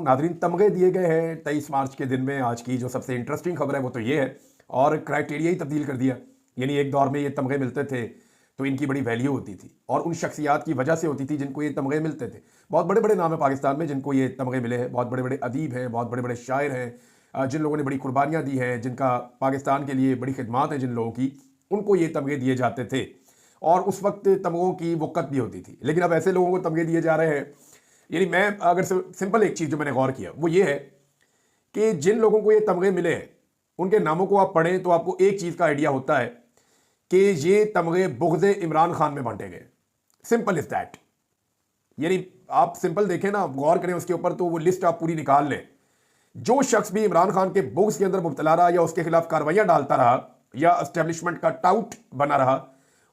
नाजरीन, तमगे दिए गए हैं 23 मार्च के दिन में। आज की जो सबसे इंटरेस्टिंग खबर है वो तो ये है, और क्राइटेरिया ही तब्दील कर दिया। यानी एक दौर में ये तमगे मिलते थे तो इनकी बड़ी वैल्यू होती थी, और उन शख्सियात की वजह से होती थी जिनको ये तमगे मिलते थे। बहुत बड़े बड़े नाम है पाकिस्तान में जिनको ये तमगे मिले हैं, बहुत बड़े बड़े अदीब हैं, बहुत बड़े बड़े शायर हैं, जिन लोगों ने बड़ी कुर्बानियाँ दी हैं, जिनका पाकिस्तान के लिए बड़ी खिदमात है जिन लोगों की, उनको ये तमगे दिए जाते थे। और उस वक्त तमगों की वक़्त भी होती थी, लेकिन अब ऐसे लोगों को तमगे दिए जा रहे हैं। यानी मैं अगर सिंपल एक चीज़ जो मैंने गौर किया वो ये है कि जिन लोगों को ये तमगे मिले हैं उनके नामों को आप पढ़ें तो आपको एक चीज़ का आइडिया होता है कि ये तमगे बुग़्ज़ इमरान खान में बांटे गए। Simple is that. यानी आप सिंपल देखें ना, गौर करें उसके ऊपर, तो वो लिस्ट आप पूरी निकाल लें। जो शख्स भी इमरान खान के बुग़्ज़ के अंदर मुब्तला रहा या उसके खिलाफ कार्रवाइयाँ डालता रहा या एस्टेब्लिशमेंट का टाउट बना रहा,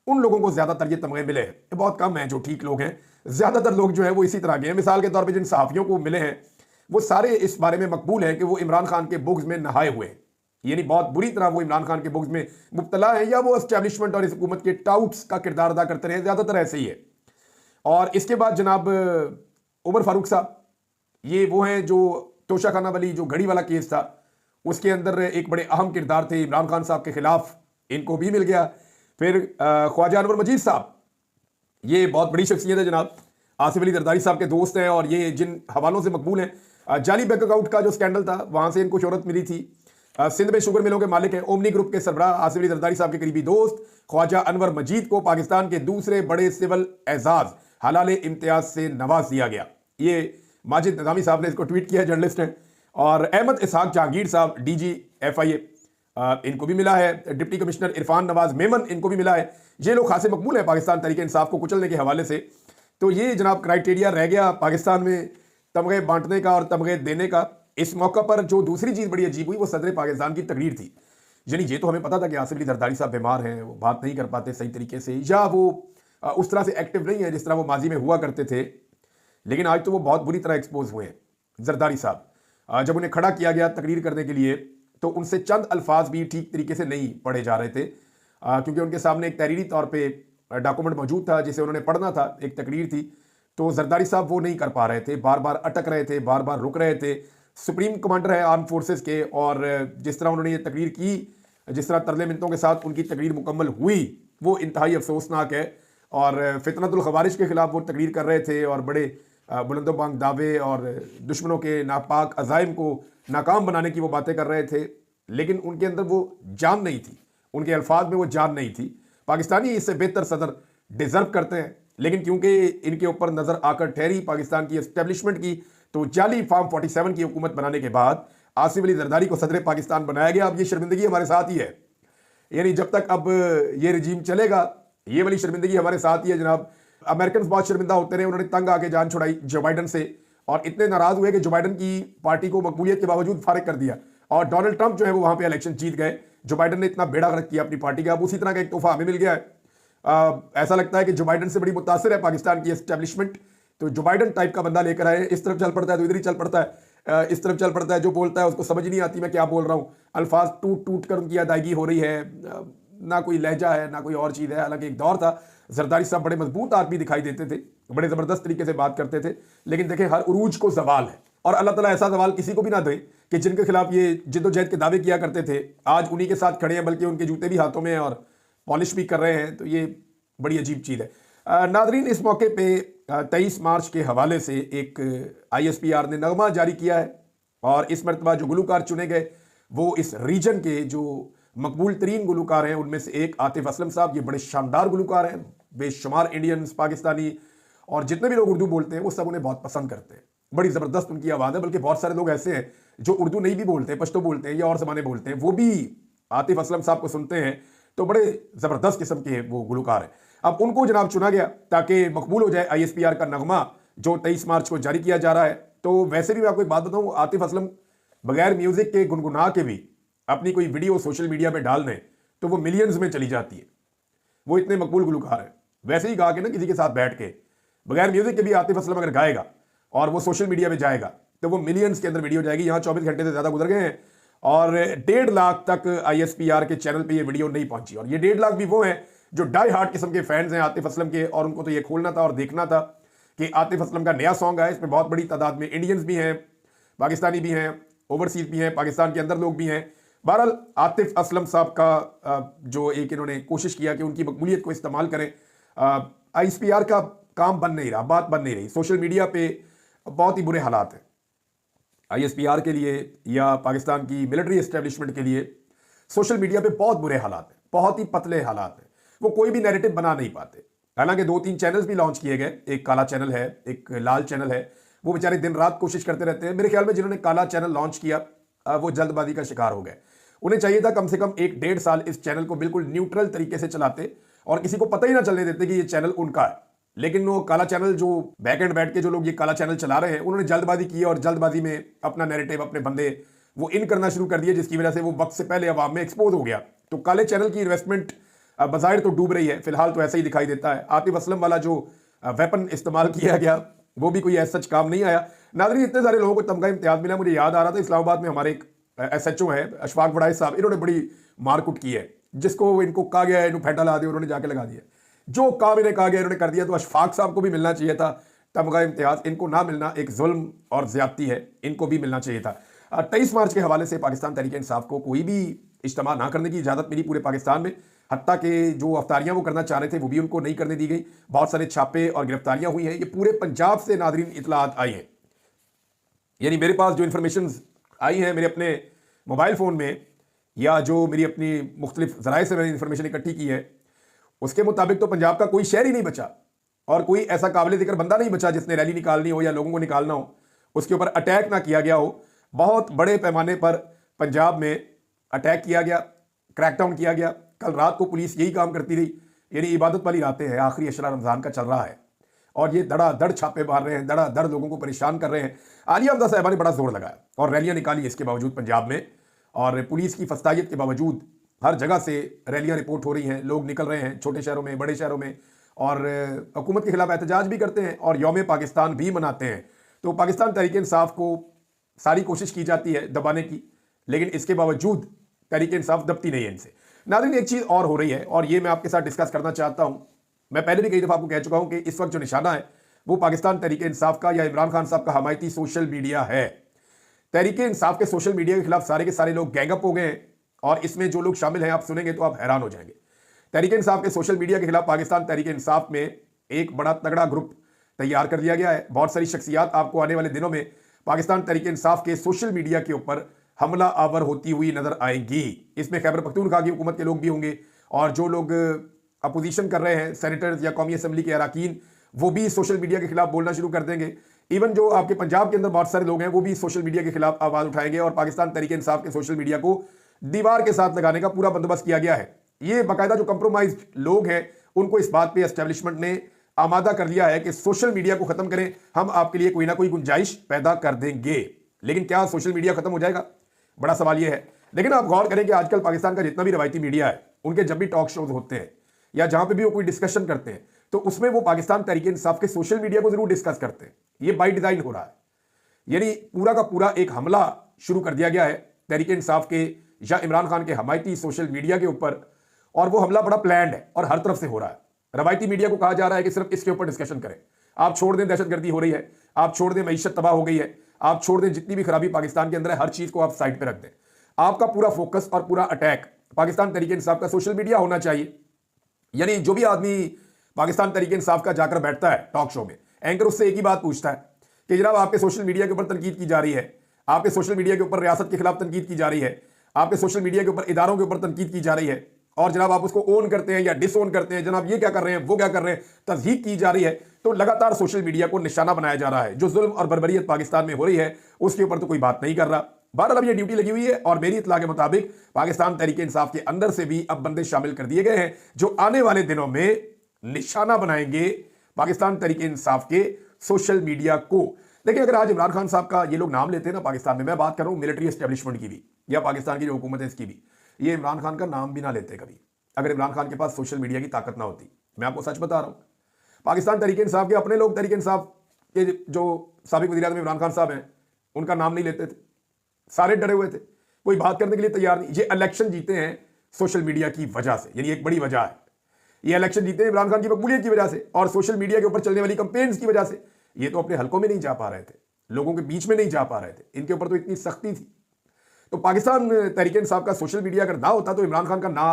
उन लोगों को ज़्यादातर ये तमगे मिले हैं। बहुत कम हैं जो ठीक लोग हैं, ज़्यादातर लोग जो है वो इसी तरह के हैं। मिसाल के तौर पे जिन सहाफ़ियों को मिले हैं वो सारे इस बारे में मकबूल हैं कि वो इमरान खान के बुग़्ज़ में नहाए हुए हैं, यानी बहुत बुरी तरह वो इमरान खान के बुग़्ज़ में मुब्तला है, या वो एस्टेब्लिशमेंट और इस हुकूमत के टाउट्स का किरदार अदा करते रहे, ज़्यादातर ऐसे ही है। और इसके बाद जनाब उमर फारूक साहब, ये वो हैं जो तोशा खाना वाली जो घड़ी वाला केस था उसके अंदर एक बड़े अहम किरदार थे इमरान खान साहब के खिलाफ, इनको भी मिल गया। फिर ख्वाजा अनवर मजीद साहब, ये बहुत बड़ी शख्सियत है जनाब, आसिफ अली जरदारी साहब के दोस्त हैं, और ये जिन हवालों से मकबूल हैं, जाली बैंक अकाउंट का जो स्कैंडल था वहाँ से इनको शोहरत मिली थी। सिंध में शुगर मिलों के मालिक हैं, ओमनी ग्रुप के सरबराह आसिफ अली जरदारी साहब के करीबी दोस्त ख्वाजा अनवर मजीद को पाकिस्तान के दूसरे बड़े सिविल एजाज हलाल इम्तियाज से नवाज दिया गया। ये माजिद निजामी साहब ने इसको ट्वीट किया, जर्नलिस्ट हैं। और अहमद इसहाक जहांगीर साहब DG FIA, इनको भी मिला है। डिप्टी कमिश्नर इरफान नवाज मेमन, इनको भी मिला है। ये लोग खासे मकबूल हैं पाकिस्तान तरीके इंसाफ को कुचलने के हवाले से। तो ये जनाब क्राइटेरिया रह गया पाकिस्तान में तमगे बांटने का और तमगे देने का। इस मौका पर जो दूसरी चीज़ बड़ी अजीब हुई वो सदर पाकिस्तान की तकरीर थी। यानी ये तो हमें पता था कि आसिफ अली जरदारी साहब बीमार हैं, वो बात नहीं कर पाते सही तरीके से, या वो उस तरह से एक्टिव नहीं है जिस तरह वो माजी में हुआ करते थे, लेकिन आज तो वो बहुत बुरी तरह एक्सपोज हुए हैं जरदारी साहब। जब उन्हें खड़ा किया गया तकरीर करने के लिए तो उनसे चंद अल्फाज भी ठीक तरीके से नहीं पढ़े जा रहे थे, क्योंकि उनके सामने एक तहरीरी तौर पे डॉक्यूमेंट मौजूद था जिसे उन्होंने पढ़ना था, एक तकरीर थी। तो जरदारी साहब वो नहीं कर पा रहे थे, बार बार अटक रहे थे, बार बार रुक रहे थे। सुप्रीम कमांडर है आर्म फोर्सेस के, और जिस तरह उन्होंने ये तकरीर की, जिस तरह तरले मिनतों के साथ उनकी तकरीर मुकम्मल हुई, वो इंतहाई अफसोसनाक है। और फितनतुल खवारिज के खिलाफ वो तकरीर कर रहे थे और बड़े बुलंदोबांग दावे और दुश्मनों के नापाक अज़ाइम को नाकाम बनाने की वो बातें कर रहे थे, लेकिन उनके अंदर वो जान नहीं थी, उनके अल्फाज में वो जान नहीं थी। पाकिस्तानी इससे बेहतर सदर डिज़र्व करते हैं, लेकिन क्योंकि इनके ऊपर नज़र आकर ठहरी पाकिस्तान की एस्टेब्लिशमेंट की, तो जाली फार्म 47 की हुकूमत बनाने के बाद आसिफ अली जरदारी को सदर पाकिस्तान बनाया गया। अब ये शर्मिंदगी हमारे साथ ही है, यानी जब तक अब ये रजीम चलेगा ये वाली शर्मिंदगी हमारे साथ ही है जनाब। अमेरिकन बहुत शर्मिंदा होते रहे, उन्होंने तंग आके जान छुड़ाई जो बाइडन से, और इतने नाराज हुए कि जो बाइडन की पार्टी को मकबूलियत के बावजूद फारिग कर दिया, और डोनाल्ड ट्रंप जो है वो वहां पे इलेक्शन जीत गए। जो बाइडन ने इतना बेड़ा गर्क किया अपनी पार्टी का, अब उसी तरह का एक तोहफा हमें मिल गया है। ऐसा लगता है कि जो बाइडन से बड़ी मुतासिर है पाकिस्तान की एस्टेब्लिशमेंट, तो जो बाइडन टाइप का बंदा लेकर आए, इस तरफ चल पड़ता है तो इधर ही चल पड़ता है, इस तरफ चल पड़ता है, जो बोलता है उसको समझ नहीं आती मैं क्या बोल रहा हूँ, अल्फाज टूट टूट कर उनकी अदायगी हो रही है, ना कोई लहजा है ना कोई और चीज़ है। हालांकि एक दौर था जरदारी साहब बड़े मजबूत आदमी दिखाई देते थे, बड़े ज़बरदस्त तरीके से बात करते थे, लेकिन देखें हर उरूज को जवाल है, और अल्लाह ताला ऐसा सवाल किसी को भी ना दे कि जिनके खिलाफ ये जिद्दोजहद के दावे किया करते थे आज उन्हीं के साथ खड़े हैं, बल्कि उनके जूते भी हाथों में हैं और पॉलिश भी कर रहे हैं। तो ये बड़ी अजीब चीज़ है। नादरीन, इस मौके पर 23 मार्च के हवाले से एक ISPR ने नगमा जारी किया है, और इस मरतबा जो गुलूकार चुने गए वो इस रीजन के जो मकबूल तरीन गुलूकार हैं उनमें से एक आतिफ असलम साहब। ये बड़े शानदार गुलूकार हैं, बेशुमार इंडियंस, पाकिस्तानी और जितने भी लोग उर्दू बोलते हैं वो सब उन्हें बहुत पसंद करते हैं। बड़ी ज़बरदस्त उनकी आवाज़ है, बल्कि बहुत सारे लोग ऐसे हैं जो उर्दू नहीं भी बोलते, पश्तो बोलते हैं या और ज़बानें बोलते हैं, वो भी आतिफ असलम साहब को सुनते हैं, तो बड़े ज़बरदस्त किस्म के वो गुलूकार हैं। अब उनको जनाब चुना गया ताकि मकबूल हो जाए ISPR का नगमा जो 23 मार्च को जारी किया जा रहा है। तो वैसे भी मैं आपको एक बात बताऊँ, आतिफ असलम बगैर म्यूज़िक के गुनगुना के भी अपनी कोई वीडियो सोशल मीडिया पे डाल दें तो वो मिलियंस में चली जाती है, वो इतने मकबूल गुलकार हैं। वैसे ही गा के ना किसी के साथ बैठ के बगैर म्यूजिक के भी आतिफ असलम अगर गाएगा और वो सोशल मीडिया पे जाएगा तो वो मिलियंस के अंदर वीडियो जाएगी। यहाँ 24 घंटे से ज़्यादा गुजर गए हैं और 1.5 लाख तक ISPR के चैनल पे ये वीडियो नहीं पहुंची, और ये 1.5 लाख भी वो हैं जो डाई हार्ट किस्म के फैंस हैं आतिफ असलम के, और उनको तो ये खोलना था और देखना था कि आतिफ असलम का नया सॉन्ग है, इसमें बहुत बड़ी तादाद में इंडियंस भी हैं, पाकिस्तानी भी हैं, ओवरसीज भी हैं, पाकिस्तान के अंदर लोग भी हैं। बहरहाल आतिफ असलम साहब का जो एक इन्होंने कोशिश किया कि उनकी मकबूलियत को इस्तेमाल करें, ISPR का काम बन नहीं रहा, बात बन नहीं रही। सोशल मीडिया पे बहुत ही बुरे हालात हैं ISPR के लिए या पाकिस्तान की मिलिट्री एस्टेब्लिशमेंट के लिए। सोशल मीडिया पे बहुत बुरे हालात हैं, बहुत ही पतले हालात हैं। वो कोई भी नैरेटिव बना नहीं पाते। हालांकि 2-3 चैनल्स भी लॉन्च किए गए, एक काला चैनल है, एक लाल चैनल है। वो बेचारे दिन रात कोशिश करते रहते हैं। मेरे ख्याल में जिन्होंने काला चैनल लॉन्च किया वो जल्दबाजी का शिकार हो गए। उन्हें चाहिए था कम से कम 1-1.5 साल इस चैनल को बिल्कुल न्यूट्रल तरीके से चलाते और किसी को पता ही ना चलने देते कि ये चैनल उनका है। लेकिन वो काला चैनल जो बैक एंड बैठ के जो लोग ये काला चैनल चला रहे हैं, उन्होंने जल्दबाजी की और जल्दबाजी में अपना नैरेटिव, अपने बंदे वो इन करना शुरू कर दिए, जिसकी वजह से वो वक्त से पहले अवाम में एक्सपोज हो गया। तो काले चैनल की इन्वेस्टमेंट बज़ाहिर तो डूब रही है, फिलहाल तो ऐसा ही दिखाई देता है। आतिफ असलम वाला जो वेपन इस्तेमाल किया गया वो भी कोई ऐसा सच काम नहीं आया। नाज़रीन, इतने सारे लोगों को तमगा इम्तियाज मिला, मुझे याद आ रहा था इस्लामाबाद में हमारे एक SHO है अशफाक वड़ाई साहब, इन्होंने बड़ी मारकुट की है, जिसको इनको कहा गया है इन्होंने फेंटा ला दिया, उन्होंने जाके लगा दिया। जो काम इन्हें कहा गया इन्होंने कर दिया। तो अशफाक साहब को भी मिलना चाहिए था तमगा इम्तियाज, इनको ना मिलना एक जुल्म और ज्यादती है, इनको भी मिलना चाहिए था। 23 मार्च के हवाले से पाकिस्तान तहरीक इंसाफ को कोई भी इज्तिमा ना करने की इजाज़त मिली पूरे पाकिस्तान में। हत्ता के जो अफ्तारियां वो करना चाह रहे थे वो भी उनको नहीं करने दी गई। बहुत सारे छापे और गिरफ्तारियां हुई हैं। ये पूरे पंजाब से नाज़रीन इतलात आई हैं। यानी मेरे पास जो इन्फॉर्मेशन आई हैं मेरे अपने मोबाइल फ़ोन में, या जो मेरी अपनी मुख्तलिफ ज़राए से मैंने इन्फॉर्मेशन इकट्ठी की है, उसके मुताबिक तो पंजाब का कोई शहर ही नहीं बचा और कोई ऐसा काबिल ज़िक्र बंदा नहीं बचा जिसने रैली निकालनी हो या लोगों को निकालना हो, उसके ऊपर अटैक ना किया गया हो। बहुत बड़े पैमाने पर पंजाब में अटैक किया गया, क्रैकडाउन किया गया। कल रात को पुलिस यही काम करती रही। यानी इबादत वाली रातें हैं, आखिरी अशरा रमज़ान का चल रहा है और ये धड़ाधड़ छापे मार रहे हैं, धड़ाधड़ लोगों को परेशान कर रहे हैं। आलिया हमजा साहिबा ने बड़ा जोर लगाया और रैलियां निकाली इसके बावजूद पंजाब में, और पुलिस की फस्तायत के बावजूद हर जगह से रैलियां रिपोर्ट हो रही हैं। लोग निकल रहे हैं छोटे शहरों में, बड़े शहरों में, और हुकूमत के खिलाफ एहतजाज भी करते हैं और यौम पाकिस्तान भी मनाते हैं। तो पाकिस्तान तहरीक इंसाफ को सारी कोशिश की जाती है दबाने की, लेकिन इसके बावजूद तहरीक इंसाफ दबती नहीं है इनसे। नाज़रीन, एक चीज़ और हो रही है और ये मैं आपके साथ डिस्कस करना चाहता हूँ। मैं पहले भी कई दफ़ा आपको कह चुका हूँ कि इस वक्त जो निशाना है वो पाकिस्तान तहरीक इंसाफ का या इमरान खान साहब का हमायती सोशल मीडिया है। तहरीक इंसाफ के सोशल मीडिया के खिलाफ सारे के सारे लोग गैंगअप हो गए हैं और इसमें जो लोग शामिल हैं आप सुनेंगे तो आप हैरान हो जाएंगे। तहरीक इंसाफ के सोशल मीडिया के खिलाफ पाकिस्तान तहरीक इंसाफ में एक बड़ा तगड़ा ग्रुप तैयार कर दिया गया है। बहुत सारी शख्सियात आपको आने वाले दिनों में पाकिस्तान तहरीक इंसाफ के सोशल मीडिया के ऊपर हमला आवर होती हुई नजर आएंगी। इसमें खैबर पख्तूनख्वा की हुकूमत के लोग भी होंगे और जो लोग अपोजिशन कर रहे हैं, सेनेटर्स या कौमी असम्बली के अरकान, वो भी सोशल मीडिया के खिलाफ बोलना शुरू कर देंगे। इवन जो आपके पंजाब के अंदर बहुत सारे लोग हैं वो भी सोशल मीडिया के खिलाफ आवाज उठाएंगे और पाकिस्तान तहरीक इंसाफ के सोशल मीडिया को दीवार के साथ लगाने का पूरा बंदोबस्त किया गया है। ये बाकायदा जो कंप्रोमाइज लोग हैं उनको इस बात पे एस्टेब्लिशमेंट ने आमादा कर दिया है कि सोशल मीडिया को खत्म करें, हम आपके लिए कोई ना कोई गुंजाइश पैदा कर देंगे। लेकिन क्या सोशल मीडिया खत्म हो जाएगा? बड़ा सवाल यह है। लेकिन आप गौर करें कि आजकल पाकिस्तान का जितना भी रवायती मीडिया है, उनके जब भी टॉक शोज होते हैं या जहां पे भी वो कोई डिस्कशन करते हैं तो उसमें वो पाकिस्तान तहरीक इंसाफ के सोशल मीडिया को जरूर डिस्कस करते हैं। ये बाय डिजाइन हो रहा है। यानी पूरा का पूरा एक हमला शुरू कर दिया गया है तहरीक इंसाफ के या इमरान खान के हमायती सोशल मीडिया के ऊपर, और वो हमला बड़ा प्लान्ड है और हर तरफ से हो रहा है। रवायती मीडिया को कहा जा रहा है कि सिर्फ इसके ऊपर डिस्कशन करें। आप छोड़ दें दहशतगर्दी हो रही है, आप छोड़ दें मईशत तबाह हो गई है, आप छोड़ दें जितनी भी खराबी पाकिस्तान के अंदर है, हर चीज को आप साइड पर रख दें। आपका पूरा फोकस और पूरा अटैक पाकिस्तान तहरीक इंसाफ का सोशल मीडिया होना चाहिए। यानी जो भी आदमी पाकिस्तान तहरीक इंसाफ का जाकर बैठता है टॉक शो में, एंकर उससे एक ही बात पूछता है कि जनाब आपके सोशल मीडिया के ऊपर तनकीद की जा रही है, आपके सोशल मीडिया के ऊपर रियासत के खिलाफ तनकीद की जा रही है, आपके सोशल मीडिया के ऊपर इदारों के ऊपर तनकीद की जा रही है, और जनाब आप उसको ओन करते हैं या डिसओन करते हैं, जनाब ये क्या कर रहे हैं, वो क्या कर रहे हैं, तज़हीक की जा रही है। तो लगातार सोशल मीडिया को निशाना बनाया जा रहा है। जो जुल्म और बर्बरियत पाकिस्तान में हो रही है उसके ऊपर तो कोई बात नहीं कर रहा। बहरहाल अब ये ड्यूटी लगी हुई है और मेरी इत्तला के मुताबिक पाकिस्तान तहरीक इंसाफ के अंदर से भी अब बंदे शामिल कर दिए गए हैं जो आने वाले दिनों में निशाना बनाएंगे पाकिस्तान तहरीक इंसाफ के सोशल मीडिया को। देखिए, अगर आज इमरान खान साहब का ये लोग नाम लेते हैं ना पाकिस्तान में, मैं बात कर रहा हूं मिलिट्री एस्टेब्लिशमेंट की भी या पाकिस्तान की जो हुकूमत है इसकी भी, ये इमरान खान का नाम भी ना लेते कभी अगर इमरान खान के पास सोशल मीडिया की ताकत ना होती। मैं आपको सच बता रहा हूं, पाकिस्तान तहरीक इंसाफ के अपने लोग तहरीक इंसाफ के जो साबिक वज़ीर-ए-आज़म इमरान खान साहब हैं उनका नाम नहीं लेते थे। सारे डरे हुए थे, कोई बात करने के लिए तैयार नहीं। ये इलेक्शन जीते हैं सोशल मीडिया की वजह से, यानी एक बड़ी वजह है। ये इलेक्शन जीते हैं इमरान खान की मकबूलियत की वजह से और सोशल मीडिया के ऊपर चलने वाली कंपेन्स की वजह से। ये तो अपने हलकों में नहीं जा पा रहे थे, लोगों के बीच में नहीं जा पा रहे थे, इनके ऊपर तो इतनी सख्ती थी। तो पाकिस्तान तहरीक इंसाफ का सोशल मीडिया अगर ना होता तो इमरान खान का ना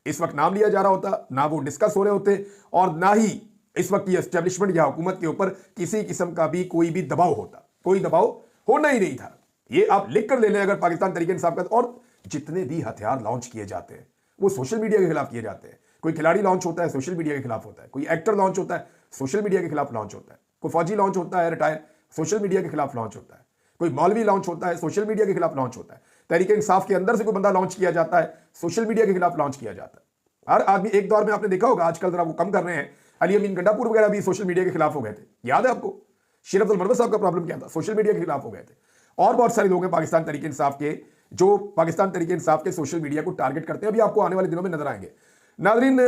इस वक्त नाम लिया जा रहा होता, ना वो डिस्कस हो रहे होते, और ना ही इस वक्त की एस्टेब्लिशमेंट या हुकूमत के ऊपर किसी किस्म का भी कोई भी दबाव होता। कोई दबाव होना ही नहीं था। ये आप लिख कर ले लें अगर पाकिस्तान तहरीक इंसाफ का। और जितने भी हथियार लॉन्च किए जाते हैं वो सोशल मीडिया के खिलाफ किए जाते हैं। कोई खिलाड़ी लॉन्च होता है सोशल मीडिया के खिलाफ होता है, कोई एक्टर लॉन्च होता है सोशल मीडिया के खिलाफ लॉन्च होता है, कोई फौजी लॉन्च होता है रिटायर सोशल मीडिया के खिलाफ लॉन्च होता है, कोई मौलवी लॉन्च होता है सोशल मीडिया के खिलाफ लॉन्च होता है, तहरीक इंसाफ के अंदर से कोई बंदा लॉन्च किया जाता है सोशल मीडिया के खिलाफ लॉन्च किया जाता है। हर आदमी एक दौर में आपने देखा होगा, आजकल जरा वो कम कर रहे हैं, अली अमीन गंडापुर वगैरह भी सोशल मीडिया के खिलाफ हो गए थे, याद है आपको? शेर अब्दुल मरवत साहब का प्रॉब्लम क्या था? सोशल मीडिया के खिलाफ हो गए थे। और बहुत सारे लोग हैं पाकिस्तान तहरीक इंसाफ के जो पाकिस्तान तहरीक इंसाफ के सोशल मीडिया को टारगेट करते हैं, अभी आपको आने वाले दिनों में नजर आएंगे। नाज़रीन,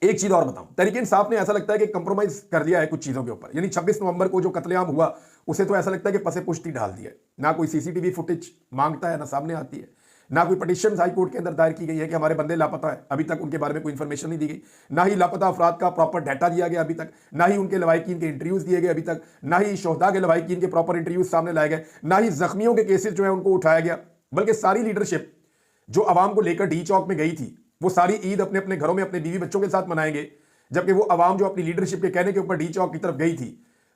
एक चीज और बताऊं, तहरीक इंसाफ ने ऐसा लगता है कि कंप्रोमाइज कर दिया है कुछ चीजों के ऊपर। यानी 26 नवंबर को जो कत्लेआम हुआ उसे तो ऐसा लगता है कि पसे पुश्ती डाल दिया है। ना कोई सीसीटीवी फुटेज मांगता है, ना सामने आती है, ना कोई पटिशन हाई कोर्ट के अंदर दायर की गई है कि हमारे बंदे लापता है, अभी तक उनके बारे में कोई इंफॉर्मेशन नहीं दी गई। ना ही लापता अफराद का प्रॉपर डाटा दिया गया अभी तक, ना ही उनके लवाहिकीन के इंटरव्यूज दिए गए अभी तक, ना ही शोहदा के लवाहिकीन के प्रॉपर इंटरव्यूज सामने लाए गए, ना ही जख्मियों के केसेस जो है उनको उठाया गया। बल्कि सारी लीडरशिप जो आवाम को लेकर डी चौक में गई थी वो सारी ईद अपने अपने घरों में अपने बीवी बच्चों के साथ मनाएंगे, जबकि वो आवाम जो अपनी लीडरशिप के कहने के ऊपर डी चौक की तरफ गई थी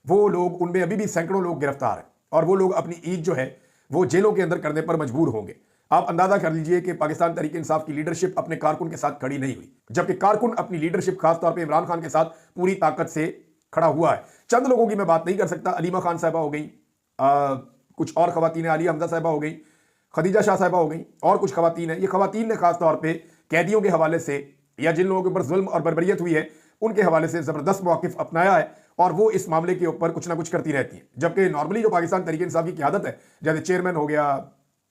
वो लोग, उनमें अभी भी सैकड़ों लोग गिरफ्तार हैं और वो लोग अपनी ईद जो है वो जेलों के अंदर करने पर मजबूर होंगे। आप अंदाजा कर लीजिए कि पाकिस्तान तहरीक इंसाफ की लीडरशिप अपने कारकुन के साथ खड़ी नहीं हुई, जबकि कारकुन अपनी लीडरशिप खासतौर पर इमरान खान के साथ पूरी ताकत से खड़ा हुआ है। चंद लोगों की मैं बात नहीं कर सकता, अलीमा खान साहिबा हो गई, कुछ और खवातीन, आलिया हमजा साहिबा हो गई, खदीजा शाह साहिबा हो गई, और कुछ खवातीन हैं। ये खवातीन ने खासतौर पर कैदियों के हवाले से या जिन लोगों के ऊपर जुल्म और बर्बरियत हुई है उनके हवाले से जबरदस्त मौक़िफ़ अपनाया है और वो इस मामले के ऊपर कुछ ना कुछ करती रहती है। जबकि नॉर्मली जो पाकिस्तान तहरीक इंसाफ की क़यादत है, जैसे चेयरमैन हो गया,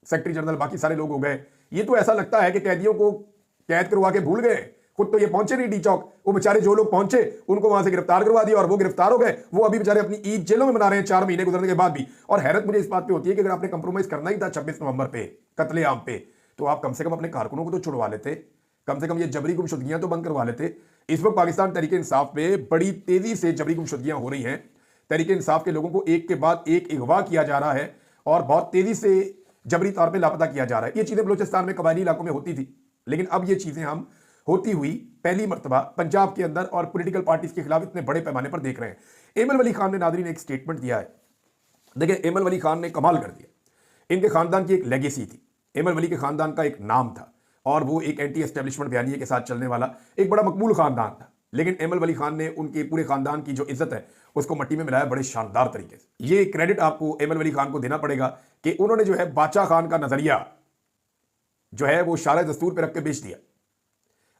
सेक्रेटरी जनरल, बाकी सारे लोग हो गए, ये तो ऐसा लगता है कि कैदियों को कैद करवा के भूल गए, खुद तो ये पहुंचे नहीं डी चौक। वो बेचारे जो लोग पहुंचे उनको वहां से गिरफ्तार करवा दिया और वो गिरफ्तार हो गए, वो अभी बेचारे अपनी ईद जेलों में मना रहे हैं 4 महीने गुजरने के बाद भी। और हैरत मुझे इस बात पे होती है कि अगर आपने कंप्रोमाइज करना ही था 26 नवंबर पे कत्लेआम पे, तो आप कम से कम अपने कारकुनों को तो छुड़वा लेते, कम से कम ये जबरी गुमशुदगियां तो बंद करवा लेते। इस वक्त पाकिस्तान तहरीक इंसाफ पे बड़ी तेजी से जबरी गुमशुदगियां हो रही हैं। तहरीक इंसाफ के लोगों को एक के बाद एक अगवा किया जा रहा है और बहुत तेजी से जबरी तौर पे लापता किया जा रहा है। ये चीजें बलूचिस्तान में कबायली इलाकों में होती थी, लेकिन अब ये चीजें हम होती हुई पहली मर्तबा पंजाब के अंदर और पॉलिटिकल पार्टीज के खिलाफ इतने बड़े पैमाने पर देख रहे हैं। एमएल वली खान ने नादरीन एक स्टेटमेंट दिया है। देखिए, एमएल वली खान ने कमाल कर दिया। इनके खानदान की एक लेगेसी थी, एमएल वली के खानदान का एक नाम था और वो एक एंटी एस्टेब्लिशमेंट बयानिए के साथ चलने वाला एक बड़ा मकबूल खानदान था। लेकिन एमएल वली खान ने उनके पूरे खानदान की जो इज्जत है उसको मट्टी में मिलाया बड़े शानदार तरीके से। ये क्रेडिट आपको एमएल वली खान को देना पड़ेगा कि उन्होंने जो है बादशाह खान का नजरिया जो है वो शारे दस्तूर पे रख के बेच दिया।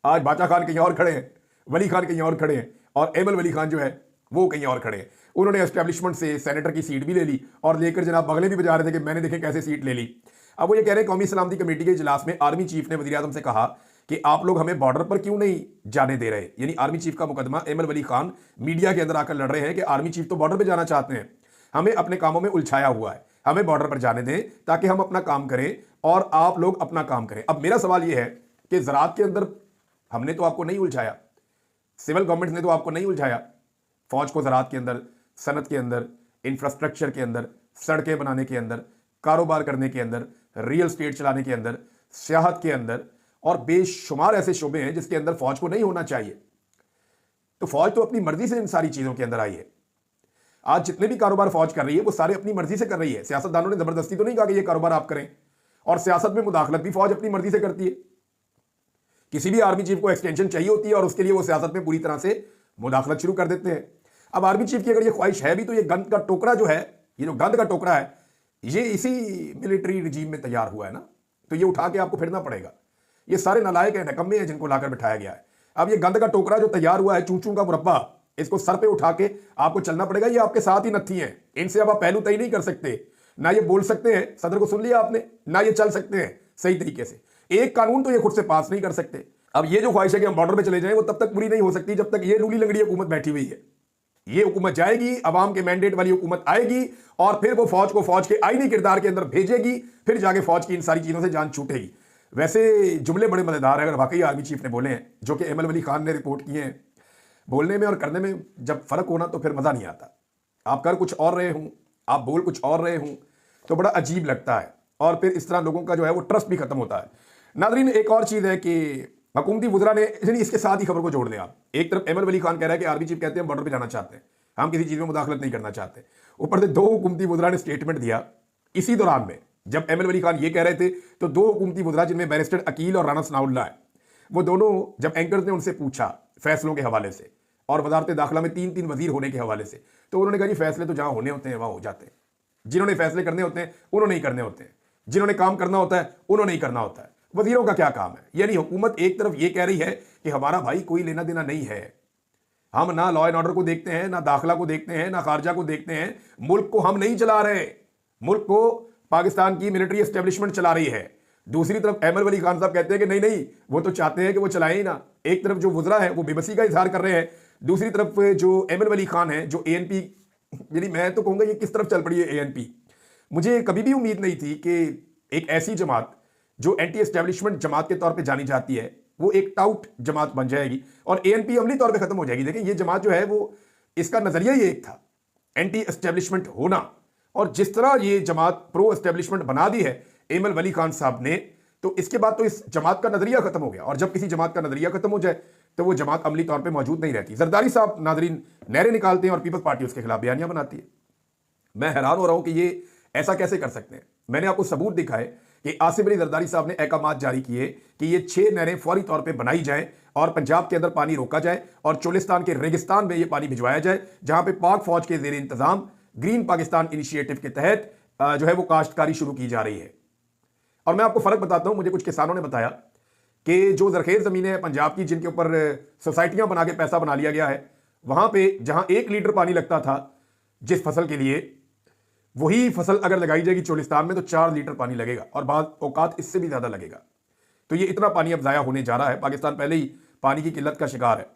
आज बादशाह खान कहीं और खड़े हैं, वली खान कहीं और खड़े हैं और एमएल वली खान जो है वो कहीं और खड़े हैं। उन्होंने एस्टेब्लिशमेंट से सेनेटर की सीट भी ले ली और लेकर जनाब बगले भी बजा रहे थे कि मैंने देखे कैसे सीट ले ली। अब वो ये कह रहे हैं कौमी सलामती कमेटी के इजलास में आर्मी चीफ ने वज़ीर आज़म से कहा कि आप लोग हमें बॉर्डर पर क्यों नहीं जाने दे रहे। यानी आर्मी चीफ का मुकदमा एमएल वली खान मीडिया के अंदर आकर लड़ रहे हैं कि आर्मी चीफ तो बॉर्डर पर जाना चाहते हैं, हमें अपने कामों में उलझाया हुआ है, हमें बॉर्डर पर जाने दें ताकि हम अपना काम करें और आप लोग अपना काम करें। अब मेरा सवाल यह है कि ज़राअत के अंदर हमने तो आपको नहीं उलझाया, सिविल गवर्नमेंट ने तो आपको नहीं उलझाया, फौज को ज़राअत के अंदर, सनत के अंदर, इंफ्रास्ट्रक्चर के अंदर, सड़कें बनाने के अंदर, कारोबार करने के अंदर, रियल स्टेट चलाने के अंदर, सियाहत के अंदर और बेशुमार ऐसे शोबे हैं जिसके अंदर फौज को नहीं होना चाहिए। तो फौज तो अपनी मर्जी से इन सारी चीज़ों के अंदर आई है। आज जितने भी कारोबार फौज कर रही है वो सारे अपनी मर्जी से कर रही है। सियासतदानों ने जबरदस्ती तो नहीं कहा कि ये कारोबार आप करें, और सियासत में मुदाखलत भी फौज अपनी मर्जी से करती है। किसी भी आर्मी चीफ को एक्सटेंशन चाहिए होती है और उसके लिए वो सियासत में पूरी तरह से मुदाखलत शुरू कर देते हैं। अब आर्मी चीफ की अगर ये ख्वाहिश है भी तो ये गंद का टोकरा जो है, ये जो गंद का टोकरा है, ये इसी मिलिट्री रिजीम में तैयार हुआ है ना, तो ये उठा के आपको फिरना पड़ेगा। ये सारे नालायक हैं, नकम्मे हैं जिनको लाकर बिठाया गया है। अब ये गंद का टोकरा जो तैयार हुआ है, चूचू का मुरब्बा, इसको सर पे उठा के आपको चलना पड़ेगा। ये आपके साथ ही नत्थी हैं, इनसे अब आप पहलू तय नहीं कर सकते। ना ये बोल सकते हैं, सदर को सुन लिया आपने, ना ये चल सकते हैं सही तरीके से। एक कानून तो ये खुद से पास नहीं कर सकते। अब ये जो ख्वाहिश है कि हम बॉर्डर पे चले जाएं, वो तब तक पूरी नहीं हो सकती जब तक ये लूली लंगड़ी हुकूमत बैठी हुई है। ये हुकूमत जाएगी, अवाम के मैंडेट वाली हुकूमत आएगी और फिर वो फौज को फौज के आईनी किरदार के अंदर भेजेगी, फिर जाके फौज की इन सारी चीजों से जान छूटेगी। वैसे जुमले बड़े मजेदार है अगर वाकई आर्मी चीफ ने बोले हैं, जो कि एमएल वली खान ने रिपोर्ट किए हैं। बोलने में और करने में जब फर्क होना तो फिर मजा नहीं आता। आप कर कुछ और रहे हूं आप बोल कुछ और रहे हों तो बड़ा अजीब लगता है, और फिर इस तरह लोगों का जो है वो ट्रस्ट भी खत्म होता है। नादरीन, एक और चीज़ है कि हुकूमती वुज़रा ने, यानी इसके साथ ही खबर को जोड़ दें आप, एक तरफ अहमद वली खान कह रहा है कि आर्मी चीफ कहते हैं बॉर्डर पे जाना चाहते हैं, हम किसी चीज़ में मुदाखलत नहीं करना चाहते। ऊपर से दो हुकूमती वुज़रा ने स्टेटमेंट दिया इसी दौरान में, जब अहमद वली खान ये कह रहे थे तो दो हुकूमती वुज़रा जिनमें बैरिस्टर अकील और राना सनाउल्लाह है, वो दोनों जब एंकर्स ने उनसे पूछा फैसलों के हवाले से और वजारत दाखिला में 3-3 वजीर होने के हवाले से, तो उन्होंने कहा जी फैसले तो जहाँ होने होते हैं वहाँ हो जाते हैं, जिन्होंने फैसले करने होते हैं उन्होंने ही करने होते हैं, जिन्होंने काम करना होता है उन्होंने ही करना होता है, वजीरों का क्या काम है। यानी हुकूमत एक तरफ ये कह रही है कि हमारा भाई कोई लेना देना नहीं है, हम ना लॉ एंड ऑर्डर को देखते हैं, ना दाखिला को देखते हैं, ना खारजा को देखते हैं, मुल्क को हम नहीं चला रहे, मुल्क को पाकिस्तान की मिलिट्री एस्टेब्लिशमेंट चला रही है। दूसरी तरफ अहमद वली खान साहब कहते हैं कि नहीं नहीं, वो तो चाहते हैं कि वो चलाएं ही ना। एक तरफ जो वुज़रा है वो बेबसी का इजहार कर रहे हैं, दूसरी तरफ जो अहमद वली खान है जो एएनपी, यानी मैं तो कहूंगा ये किस तरफ चल पड़ी है एएनपी। मुझे कभी भी उम्मीद नहीं थी कि एक ऐसी जमात जो एंटी एस्टेब्लिशमेंट जमात के तौर पे जानी जाती है वो एक टाउट जमात बन जाएगी और एएनपी अमली तौर पे खत्म हो जाएगी। देखिए ये जमात जो है वो, इसका नजरिया ही एक था एंटी एस्टेब्लिशमेंट होना, और जिस तरह ये जमात प्रो एस्टेब्लिशमेंट बना दी है अहमद वली खान साहब ने, तो इसके बाद तो इस जमात का नजरिया खत्म हो गया, और जब किसी जमात का नजरिया खत्म हो जाए तो वो जमात अमली तौर पे मौजूद नहीं रहती। जरदारी साहब नाजरीन नहरें निकालते हैं और पीपल्स पार्टी उसके खिलाफ बयानियां बनाती है। मैं हैरान हो रहा हूं कि ये ऐसा कैसे कर सकते हैं। मैंने आपको सबूत दिखाए कि आसिफ अली जरदारी साहब ने अहकामात जारी किए कि ये 6 नहरें फौरी तौर पे बनाई जाएं और पंजाब के अंदर पानी रोका जाए और चोलिस्तान के रेगिस्तान में ये पानी भिजवाया जाए, जहां पे पाक फौज के जेर इंतजाम ग्रीन पाकिस्तान इनिशिएटिव के तहत जो है वो काश्तकारी शुरू की जा रही है। और मैं आपको फर्क बताता हूं, मुझे कुछ किसानों ने बताया कि जो जरखेज ज़मीनें हैं पंजाब की, जिनके ऊपर सोसाइटियां बना के पैसा बना लिया गया है, वहां पे जहां 1 लीटर पानी लगता था जिस फसल के लिए, वही फसल अगर लगाई जाएगी चोलिस्तान में तो 4 लीटर पानी लगेगा और बाद औकात इससे भी ज्यादा लगेगा। तो ये इतना पानी अब जाया होने जा रहा है। पाकिस्तान पहले ही पानी की किल्लत का शिकार है।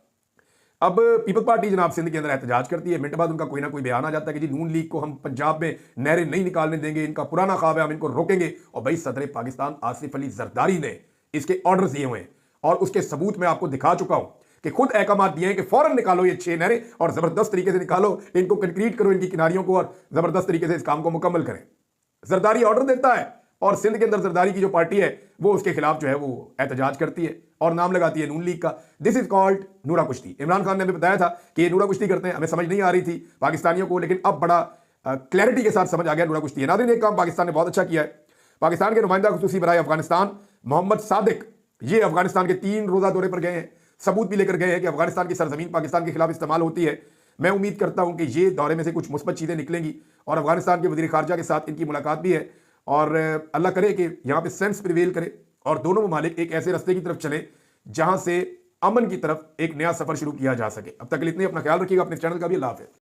अब पीपल पार्टी जनाब सिंध के अंदर एहतजाज करती है, मिनट बाद उनका कोई ना कोई बयान आ जाता है कि जी नून लीग को हम पंजाब में नहरें नहीं निकालने देंगे, इनका पुराना ख्वाब है, हम इनको रोकेंगे। और भाई सदर पाकिस्तान आसिफ अली जरदारी ने इसके ऑर्डर्स दिए हुए हैं और उसके सबूत मैं आपको दिखा चुका हूं कि खुद अहकामात दिए हैं कि फौरन निकालो ये 6 नहरें और जबरदस्त तरीके से निकालो, इनको कंक्रीट करो इनकी किनारियों को और जबरदस्त तरीके से इस काम को मुकम्मल करें। जरदारी ऑर्डर देता है और सिंध के अंदर जरदारी की जो पार्टी है वो उसके खिलाफ जो है वो एहतजाज करती है और नाम लगाती है नून लीग का। दिस इज कॉल्ड नूरा कुश्ती। इमरान खान ने हमें बताया था कि ये नूरा कुश्ती करते हैं, हमें समझ नहीं आ रही थी पाकिस्तानियों को, लेकिन अब बड़ा क्लैरिटी के साथ समझ आ गया नूरा कुश्ती है। नाज़रीन, एक काम पाकिस्तान ने बहुत अच्छा किया है। पाकिस्तान के नुमाइंदा खुसूसी बराए अफगानिस्तान मोहम्मद सादिक, ये अफगानिस्तान के 3 रोजा दौरे पर गए हैं, सबूत भी लेकर गए हैं कि अफगानिस्तान की सरजमीन पाकिस्तान के खिलाफ इस्तेमाल होती है। मैं उम्मीद करता हूं कि ये दौरे में से कुछ मुस्बत चीज़ें निकलेंगी और अफगानिस्तान के वज़ीर ख़ारजा के साथ इनकी मुलाकात भी है और अल्लाह करे कि यहाँ पे सेंस प्रिवेल करे और दोनों ममालिक एक ऐसे रास्ते की तरफ चले जहां से अमन की तरफ एक नया सफर शुरू किया जा सके। अब तक के लिए इतने, अपना ख्याल रखिएगा, अपने चैनल का भी। अल्लाह हाफ़िज़।